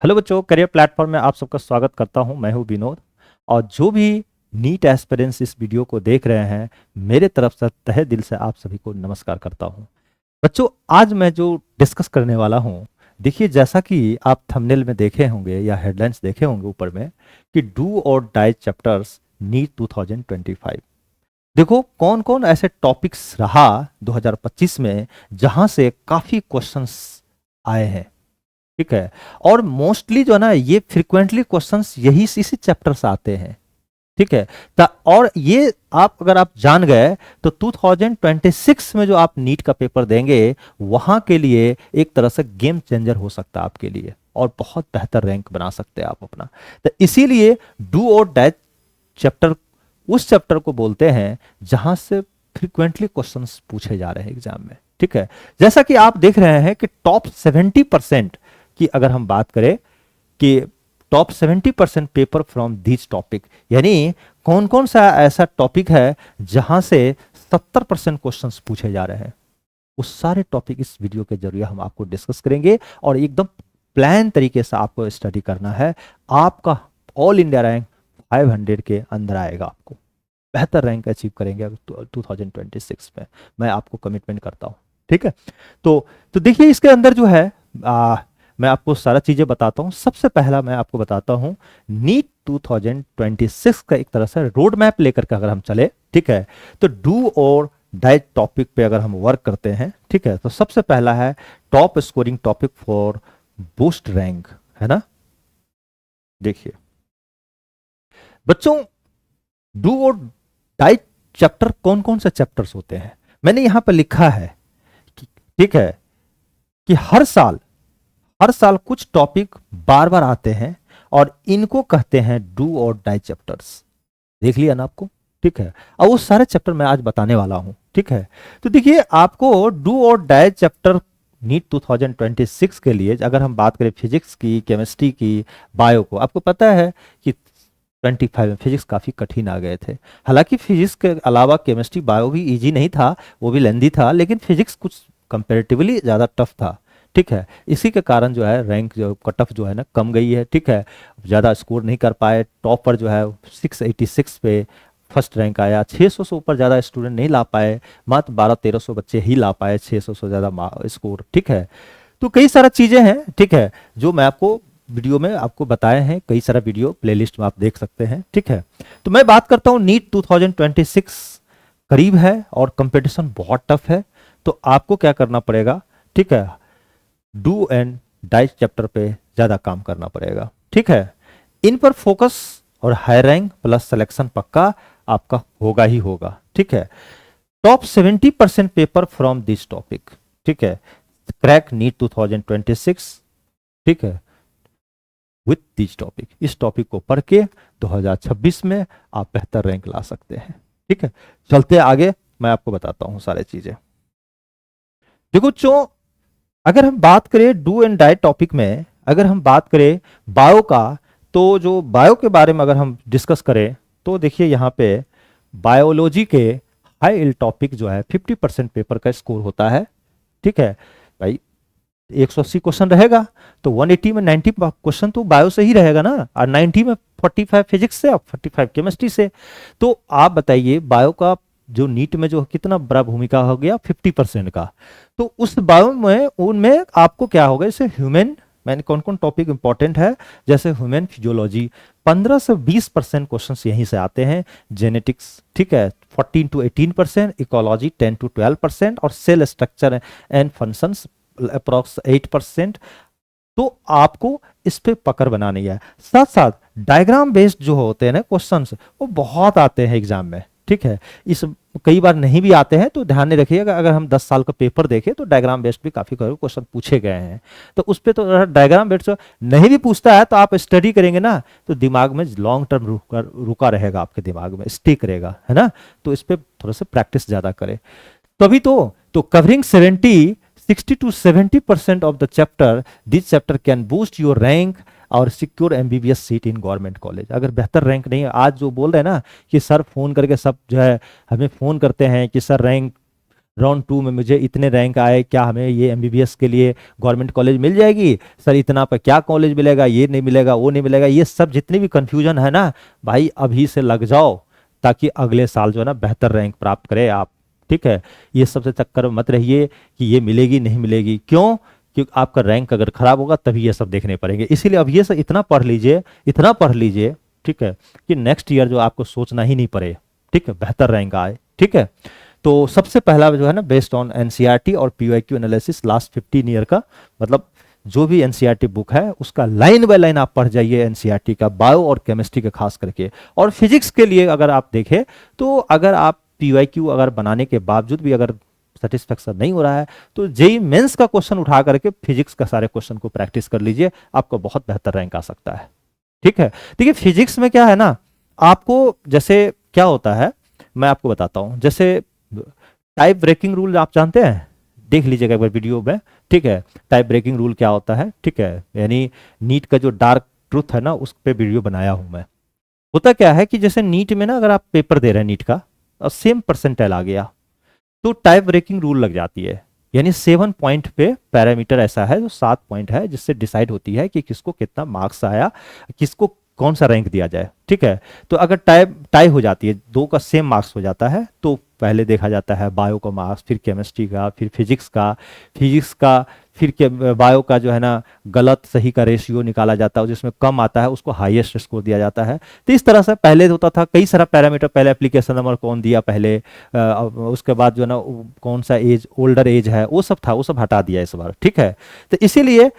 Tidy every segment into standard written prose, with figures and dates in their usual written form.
Hello बच्चों, career platform में आप सबका स्वागत करता हूं। मैं हूं विनोद। और जो भी नीट एस्पिरेंट्स इस वीडियो को देख रहे हैं, मेरे तरफ से तहे दिल से आप सभी को नमस्कार करता हूं। बच्चों, आज मैं जो डिस्कस करने वाला हूं, देखिए जैसा कि आप थंबनेल में देखे होंगे या हेडलाइंस देखे होंगे ऊपर में कि डू और डाई चैप्टर्स नीट 2025। देखो कौन कौन ऐसे टॉपिक्स रहा 2025 में जहां से काफी क्वेश्चंस आए हैं। ठीक है। और मोस्टली जो है ना, ये फ्रिक्वेंटली क्वेश्चंस यही इसी चैप्टर से आते हैं। ठीक है। और ये अगर आप जान गए तो 2026 में जो आप नीट का पेपर देंगे, वहां के लिए एक तरह से गेम चेंजर हो सकता है आपके लिए, और बहुत बेहतर रैंक बना सकते हैं आप अपना। तो इसीलिए डू और डाई चैप्टर उस चैप्टर को बोलते हैं जहां से फ्रिक्वेंटली क्वेश्चंस पूछे जा रहे हैं एग्जाम में। ठीक है। जैसा कि आप देख रहे हैं कि टॉप 70% की अगर हम बात करें कि top 70% paper from this topic, यानी कौन कौन सा ऐसा टॉपिक है जहां से 70% क्वेश्चंस पूछे जा रहे हैं, उस सारे टॉपिक इस वीडियो के जरिए हम आपको डिस्कस करेंगे। और एकदम प्लान तरीके से आपको स्टडी करना है। आपका ऑल इंडिया रैंक 500 के अंदर आएगा, आपको बेहतर रैंक अचीव करेंगे 2026 में, मैं आपको कमिटमेंट करता हूं। ठीक है। तो देखिए इसके अंदर जो है मैं आपको सारा चीजें बताता हूं। सबसे पहला मैं आपको बताता हूं नीट 2026 का एक तरह से रोड मैप लेकर के अगर हम चले, ठीक है, तो डू और डाई टॉपिक पे अगर हम वर्क करते हैं, ठीक है, तो सबसे पहला है top scoring topic for boost rank, है ना। देखिए बच्चों, डू और डाई चैप्टर कौन कौन से चैप्टर्स होते हैं, मैंने यहां पर लिखा है ठीक है, कि हर साल कुछ टॉपिक बार बार आते हैं और इनको कहते हैं डू और डाई चैप्टर्स। देख लिया ना आपको। ठीक है। अब वो सारे चैप्टर मैं आज बताने वाला हूं। ठीक है। तो देखिए आपको डू और डाई चैप्टर नीट 2026 के लिए अगर हम बात करें फिजिक्स की, केमिस्ट्री की, बायो को, आपको पता है कि 25 में फिजिक्स काफ़ी कठिन आ गए थे। हालांकि फिजिक्स के अलावा केमिस्ट्री, बायो भी इजी नहीं था, वो भी लेंदी था, लेकिन फिजिक्स कुछ कंपेरेटिवली ज़्यादा टफ था। ठीक है। इसी के कारण जो है रैंक जो कट ऑफ जो है ना कम गई है। ठीक है। ज़्यादा स्कोर नहीं कर पाए। टॉप पर जो है 686 पे फर्स्ट रैंक आया। 600 से ऊपर ज़्यादा स्टूडेंट नहीं ला पाए, मात्र 1200-1300 बच्चे ही ला पाए 600 से ज़्यादा स्कोर। ठीक है। तो कई सारा चीज़ें हैं, ठीक है, जो मैं आपको वीडियो में आपको बताए हैं। कई सारा वीडियो प्लेलिस्ट में आप देख सकते हैं। ठीक है। तो मैं बात करता हूँ नीट 2026 करीब है और कंपटीशन बहुत टफ है, तो आपको क्या करना पड़ेगा, ठीक है, डू एंड डाई चैप्टर पे ज्यादा काम करना पड़ेगा। ठीक है। इन पर फोकस और हाई रैंक प्लस सिलेक्शन पक्का आपका होगा ही होगा। ठीक है। Top 70% paper from this topic, ठीक है, क्रैक नीट 2026, ठीक है, विथ दिस टॉपिक। इस टॉपिक को पढ़ के 2026 में आप बेहतर रैंक ला सकते हैं। ठीक है। चलते आगे, मैं आपको बताता हूं सारी चीजें। देखो अगर हम बात करें डू एंड डाई टॉपिक में, अगर हम बात करें बायो का, तो जो बायो के बारे में अगर हम डिस्कस करें तो देखिए यहाँ पे बायोलॉजी के हाई इल टॉपिक जो है 50% पेपर का स्कोर होता है। ठीक है भाई, 180 क्वेश्चन रहेगा तो 180 में 90 क्वेश्चन तो बायो से ही रहेगा ना, और 90 में 45 फिजिक्स से और 45 केमिस्ट्री से। तो आप बताइए बायो का जो नीट में जो कितना बड़ा भूमिका हो गया, 50% का। तो उस बायो में उनमें आपको क्या होगा, जैसे ह्यूमन, मैंने कौन कौन टॉपिक इंपॉर्टेंट है, जैसे ह्यूमन फिजियोलॉजी 15 से 20% क्वेश्चन यहीं से आते हैं। जेनेटिक्स, ठीक है, 14 to 18%, इकोलॉजी 10 to 12%, और cell structure and functions approx 8%। तो आपको इस पे पकड़ बनानी है। साथ साथ डायग्राम बेस्ड जो होते हैं ना क्वेश्चंस, वो बहुत आते हैं एग्जाम में। ठीक है। इस कई बार नहीं भी आते हैं, तो ध्यान में रखिएगा। अगर हम 10 साल का पेपर देखें तो डायग्राम बेस्ड भी काफी क्वेश्चन पूछे गए हैं। तो उस पे तो डायग्राम बेस्ड नहीं भी पूछता है तो आप स्टडी करेंगे ना, तो दिमाग में लॉन्ग टर्म रुका रहेगा, आपके दिमाग में स्टिक रहेगा, है ना। तो इस पे थोड़ा सा प्रैक्टिस ज्यादा करें, तभी तो covering 60 to 70% of the chapter, this chapter can boost your rank और secure MBBS seat in government college. अगर बेहतर रैंक नहीं है, आज जो बोल रहे हैं ना कि सर फोन करके सब जो है हमें फोन करते हैं कि सर रैंक राउंड 2 में मुझे इतने रैंक आए, क्या हमें ये एमबीबीएस के लिए गवर्नमेंट कॉलेज मिल जाएगी, सर इतना पर क्या कॉलेज मिलेगा, ये नहीं मिलेगा, वो नहीं मिलेगा, ये सब जितनी भी कंफ्यूजन है ना भाई, अभी से लग जाओ, ताकि अगले साल जो है ना बेहतर रैंक प्राप्त करें आप। ठीक है, ये सबसे चक्कर में मत रहिए कि ये मिलेगी नहीं मिलेगी, क्यों? क्योंकि आपका रैंक अगर खराब होगा तभी ये सब देखने पड़ेंगे। इसीलिए अब ये सब इतना पढ़ लीजिए, इतना पढ़ लीजिए, ठीक है, कि नेक्स्ट ईयर जो आपको सोचना ही नहीं पड़े, ठीक है, बेहतर रैंक आए। ठीक है, तो सबसे पहला जो है ना, बेस्ड ऑन एनसीईआरटी और पीवाईक्यू एनालिसिस लास्ट 15 ईयर का, मतलब जो भी एनसीईआरटी बुक है उसका लाइन बाय लाइन आप पढ़ जाइए, एनसीईआरटी का बायो और केमिस्ट्री का खास करके। और फिजिक्स के लिए अगर आप देखें तो अगर आप पीवाईक्यू अगर बनाने के बावजूद भी अगर सेटिस्फेक्शन नहीं हो रहा है, तो जेई मेंस का क्वेश्चन उठा करके फिजिक्स का सारे क्वेश्चन को प्रैक्टिस कर लीजिए, आपको बहुत बेहतर रैंक आ सकता है। ठीक है, देखिए फिजिक्स में क्या है ना, आपको जैसे क्या होता है मैं आपको बताता हूं, जैसे टाइप ब्रेकिंग रूल आप जानते हैं, देख लीजिएगा एक बार वीडियो में। ठीक है, टाइप ब्रेकिंग रूल क्या होता है, ठीक है, यानी नीट का जो डार्क ट्रूथ है ना उस पे वीडियो बनाया हूं मैं। होता क्या है कि जैसे नीट में ना अगर आप पेपर दे रहे हैं नीट का और सेम परसेंटाइल आ गया, तो टाइप ब्रेकिंग रूल लग जाती है, यानी 7 पॉइंट पे पैरामीटर ऐसा है जो 7 पॉइंट है जिससे डिसाइड होती है कि किसको कितना मार्क्स आया, किसको कौन सा रैंक दिया जाए। ठीक है, तो अगर टाई हो जाती है, दो का सेम मार्क्स हो जाता है, तो पहले देखा जाता है बायो का मार्क्स, फिर केमिस्ट्री का, फिर फिजिक्स का, फिर बायो का जो है ना गलत सही का रेशियो निकाला जाता है, जिसमें कम आता है उसको हाईएस्ट स्कोर दिया जाता है। तो इस तरह से पहले होता था, कई सारा पैरामीटर, पहले एप्लीकेशन नंबर कौन दिया पहले, उसके बाद जो है ना कौन सा एज, ओल्डर एज है, वो सब था, वो सब हटा दिया इस बार। ठीक है, तो इसीलिए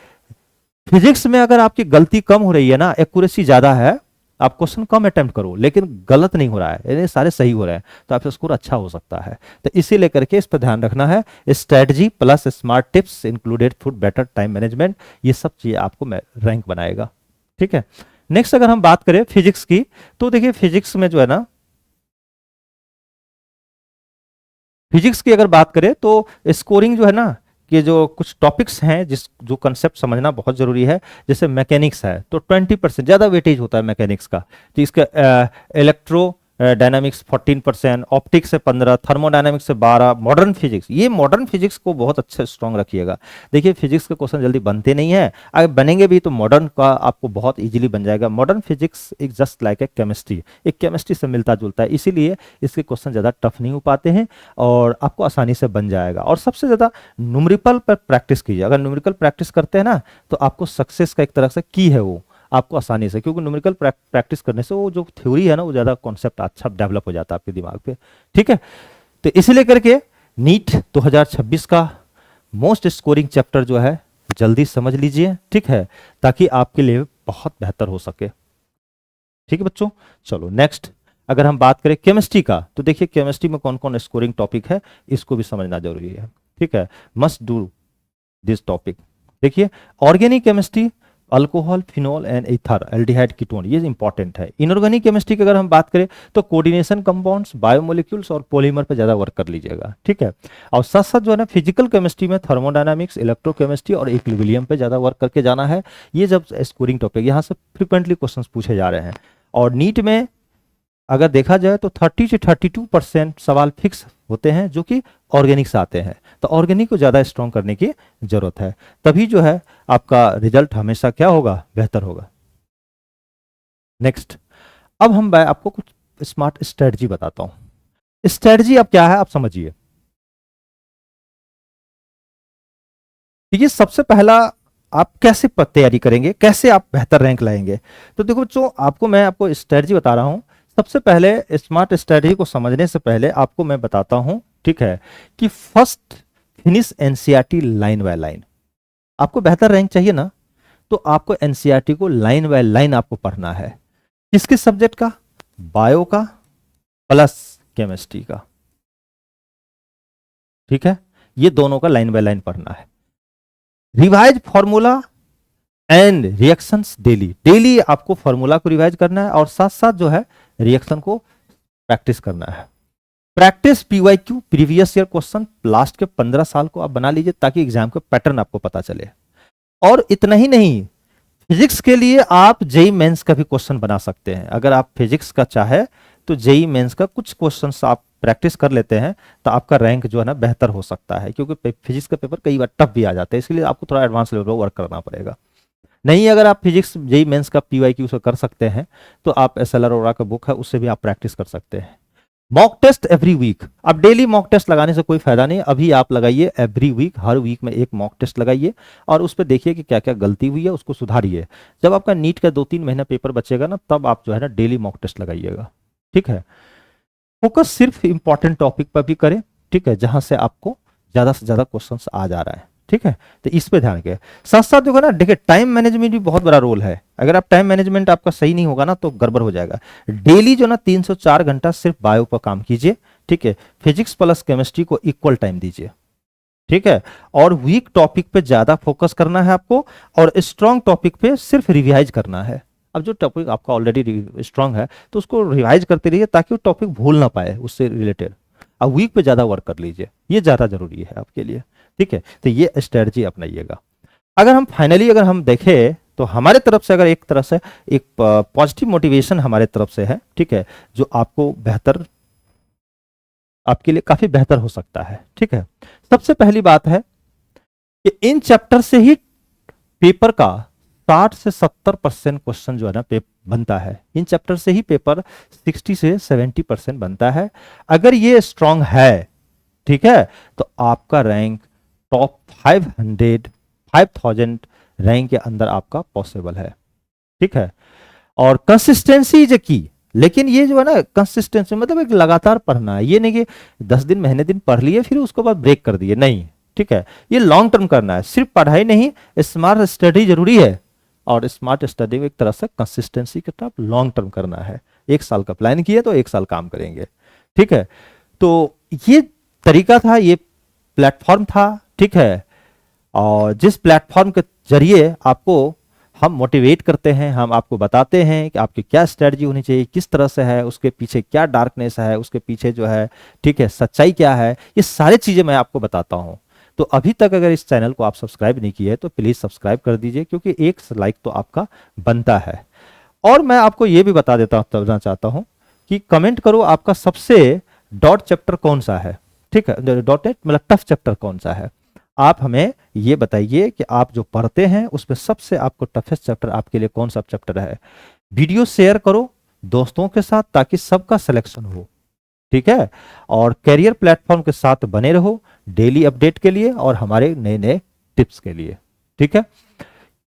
फिजिक्स में अगर आपकी गलती कम हो रही है ना, एक्यूरेसी ज्यादा है, आप क्वेश्चन कम अटेम्प्ट करो लेकिन गलत नहीं हो रहा है, यानी सारे सही हो रहे हैं, तो आपका स्कोर अच्छा हो सकता है। तो इसी लेकर के इस पर ध्यान रखना है। Strategy plus smart tips included food better time management, ये सब चीजें आपको रैंक बनाएगा। ठीक है, नेक्स्ट अगर हम बात करें फिजिक्स की, तो देखिए फिजिक्स में जो है ना, फिजिक्स की अगर बात करें तो स्कोरिंग जो है ना, कि जो कुछ टॉपिक्स हैं जिस जो कंसेप्ट समझना बहुत जरूरी है, जैसे मैकेनिक्स है तो 20% ज्यादा वेटेज होता है मैकेनिक्स का, तो इसका इलेक्ट्रो डायनामिक्स 14%, ऑप्टिक्स से 15, थर्मोडायनामिक्स से 12, मॉडर्न फिजिक्स, ये मॉडर्न फिजिक्स को बहुत अच्छे स्ट्रॉन्ग रखिएगा। देखिए फिजिक्स के क्वेश्चन जल्दी बनते नहीं है, अगर बनेंगे भी तो मॉडर्न का आपको बहुत इजीली बन जाएगा। मॉडर्न फिजिक्स एक जस्ट लाइक ए केमिस्ट्री, एक केमिस्ट्री से मिलता जुलता है, इसीलिए इसके क्वेश्चन ज़्यादा टफ नहीं हो पाते हैं और आपको आसानी से बन जाएगा। और सबसे ज़्यादा न्यूमेरिकल पर प्रैक्टिस कीजिए, अगर न्यूमेरिकल प्रैक्टिस करते हैं ना तो आपको सक्सेस का एक तरह से की है वो, आपको आसानी से, क्योंकि न्यूमेरिकल प्रैक्टिस करने से वो जो थ्योरी है ना वो ज़्यादा कॉन्सेप्ट अच्छा डेवलप हो जाता है आपके दिमाग पे। ठीक है, तो इसीलिए करके नीट 2026 का मोस्ट स्कोरिंग चैप्टर जो है जल्दी समझ लीजिए, ठीक है, ताकि आपके लिए बहुत बेहतर हो सके। ठीक है बच्चों, चलो नेक्स्ट अगर हम बात करें केमिस्ट्री का, तो देखिए केमिस्ट्री में कौन कौन स्कोरिंग टॉपिक है, इसको भी समझना जरूरी है। ठीक है, मस्ट डू दिस टॉपिक। देखिए organic chemistry, alcohol, phenol and ether, aldehyde, ketone, ये इंपॉर्टेंट है। इनऑर्गेनिक केमिस्ट्री की अगर हम बात करें तो कोऑर्डिनेशन कंपाउंड्स, बायोमोलिक्यूल्स और पॉलीमर पे ज्यादा वर्क कर लीजिएगा। ठीक है, और साथ साथ जो है ना फिजिकल केमिस्ट्री में थर्मोडायनामिक्स, इलेक्ट्रोकेमिस्ट्री और इक्विलिब्रियम पे ज्यादा वर्क करके जाना है। ये जब स्कोरिंग टॉपिक, यहाँ से फ्रिक्वेंटली क्वेश्चन पूछे जा रहे हैं। और नीट में अगर देखा जाए तो 30 से 32% सवाल फिक्स होते हैं जो कि ऑर्गेनिक से आते हैं, तो ऑर्गेनिक को ज़्यादा स्ट्रॉन्ग करने की जरूरत है, तभी जो है आपका रिजल्ट हमेशा क्या होगा, बेहतर होगा। नेक्स्ट, अब मैं आपको कुछ स्मार्ट स्ट्रेटजी बताता हूं। स्ट्रेटजी अब क्या है आप समझिए। ये सबसे पहला, आप कैसे तैयारी करेंगे, कैसे आप बेहतर रैंक लाएंगे, तो देखो जो मैं आपको स्ट्रेटजी बता रहा हूं। सबसे पहले स्मार्ट स्ट्रेटजी को समझने से पहले आपको मैं बताता हूं, ठीक है, कि first finish NCERT line by line. आपको बेहतर रैंक चाहिए ना, तो आपको एनसीईआरटी को लाइन बाय लाइन आपको पढ़ना है। किस सब्जेक्ट का, बायो का प्लस केमिस्ट्री का। ठीक है, ये दोनों का लाइन बाय लाइन पढ़ना है। Revise formula and reactions daily, daily आपको फॉर्मूला को रिवाइज करना है और साथ साथ जो है रिएक्शन को प्रैक्टिस करना है। Practice PYQ, previous year question, last के 15 साल को आप बना लीजिए ताकि एग्जाम का पैटर्न आपको पता चले। और इतना ही नहीं, फिजिक्स के लिए आप जेई मेंस का भी क्वेश्चन बना सकते हैं। अगर आप फिजिक्स का चाहे तो जेई मेंस का कुछ क्वेश्चंस आप प्रैक्टिस कर लेते हैं तो आपका रैंक जो है ना बेहतर हो सकता है, क्योंकि फिजिक्स का पेपर कई बार टफ भी आ जाते हैं, इसलिए आपको थोड़ा एडवांस लेवल पर वर्क करना पड़ेगा। नहीं, अगर आप फिजिक्स जेई मेंस का पीवाईक्यू से कर सकते हैं तो आप एसएल अरोड़ा का बुक है उससे भी आप प्रैक्टिस कर सकते हैं। मॉक टेस्ट एवरी वीक, अब डेली मॉक टेस्ट लगाने से कोई फायदा नहीं, अभी आप लगाइए एवरी वीक, हर वीक में एक मॉक टेस्ट लगाइए और उस पर देखिए कि क्या क्या गलती हुई है उसको सुधारिए। जब आपका नीट का 2-3 महीना पेपर बचेगा ना, तब आप जो है ना डेली मॉक टेस्ट लगाइएगा, ठीक है। फोकस सिर्फ इंपॉर्टेंट टॉपिक पर भी करें, ठीक है, जहां से आपको ज्यादा से ज्यादा क्वेश्चंस आ जा रहा है, ठीक है। तो इस पे ध्यान के साथ साथ जो है ना, देखिए टाइम मैनेजमेंट भी बहुत बड़ा रोल है। अगर आप टाइम मैनेजमेंट आपका सही नहीं होगा ना तो गड़बड़ हो जाएगा। डेली जो ना 304 घंटा सिर्फ बायो पर काम कीजिए, ठीक है। फिजिक्स प्लस केमिस्ट्री को इक्वल टाइम दीजिए, ठीक है। और वीक टॉपिक पे ज्यादा फोकस करना है आपको, और स्ट्रॉन्ग टॉपिक पे सिर्फ रिवाइज करना है। अब जो टॉपिक आपका ऑलरेडी स्ट्रांग है तो उसको रिवाइज करते रहिए ताकि वो टॉपिक भूल ना पाए उससे रिलेटेड। अब वीक पे ज्यादा वर्क कर लीजिए, ये ज्यादा जरूरी है आपके लिए, ठीक है। तो ये स्ट्रेटजी अपनाइएगा। अगर हम फाइनली अगर हम देखें तो हमारे तरफ से अगर एक तरह से एक पॉजिटिव मोटिवेशन हमारे तरफ से है, ठीक है, जो आपको बेहतर, आपके लिए काफी बेहतर हो सकता है, ठीक है। सबसे पहली बात है कि इन चैप्टर से ही पेपर का 60 से 70% क्वेश्चन जो है ना बनता है। इन चैप्टर से ही पेपर 60 से 70% बनता है। अगर ये स्ट्रांग है, ठीक है, तो आपका रैंक टॉप 5000 रैंक के अंदर आपका पॉसिबल है, ठीक है। और कंसिस्टेंसी इज की, लेकिन ये जो है ना कंसिस्टेंसी मतलब एक लगातार पढ़ना है, ये नहीं कि 10 दिन महीने दिन पढ़ लिए फिर उसके बाद ब्रेक कर दिए, नहीं, ठीक है। ये लॉन्ग टर्म करना है, सिर्फ पढ़ाई नहीं, स्मार्ट स्टडी जरूरी है। और स्मार्ट स्टडी में एक तरह से कंसिस्टेंसी के तरफ लॉन्ग टर्म करना है। 1 साल का प्लान किया तो 1 साल काम करेंगे, ठीक है। तो ये तरीका था, ये प्लेटफॉर्म था, ठीक है। और जिस प्लेटफॉर्म के जरिए आपको हम मोटिवेट करते हैं, हम आपको बताते हैं कि आपकी क्या स्ट्रेटजी होनी चाहिए, किस तरह से है, उसके पीछे क्या डार्कनेस है, उसके पीछे जो है, ठीक है, सच्चाई क्या है, ये सारी चीजें मैं आपको बताता हूं। तो अभी तक अगर इस चैनल को आप सब्सक्राइब नहीं किए तो प्लीज सब्सक्राइब कर दीजिए, क्योंकि एक लाइक तो आपका बनता है। और मैं आपको ये भी बताना चाहता हूं कि कमेंट करो आपका सबसे डॉट चैप्टर कौन सा है, ठीक है, डॉट नेट मतलब टफ चैप्टर कौन सा है। आप हमें ये बताइए कि आप जो पढ़ते हैं उसमें सबसे आपको टफेस्ट चैप्टर आपके लिए कौन सा चैप्टर है। वीडियो शेयर करो दोस्तों के साथ ताकि सबका सिलेक्शन हो, ठीक है। और कैरियर प्लेटफॉर्म के साथ बने रहो डेली अपडेट के लिए और हमारे नए नए टिप्स के लिए, ठीक है।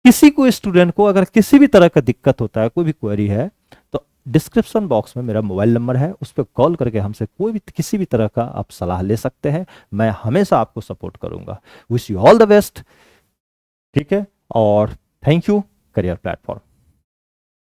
किसी को स्टूडेंट को अगर किसी भी तरह का दिक्कत होता है, कोई भी क्वेरी है, तो डिस्क्रिप्शन बॉक्स में मेरा मोबाइल नंबर है, उस पर कॉल करके हमसे कोई भी किसी भी तरह का आप सलाह ले सकते हैं। मैं हमेशा आपको सपोर्ट करूंगा। Wish you all the best, ठीक है। और थैंक यू करियर प्लेटफॉर्म।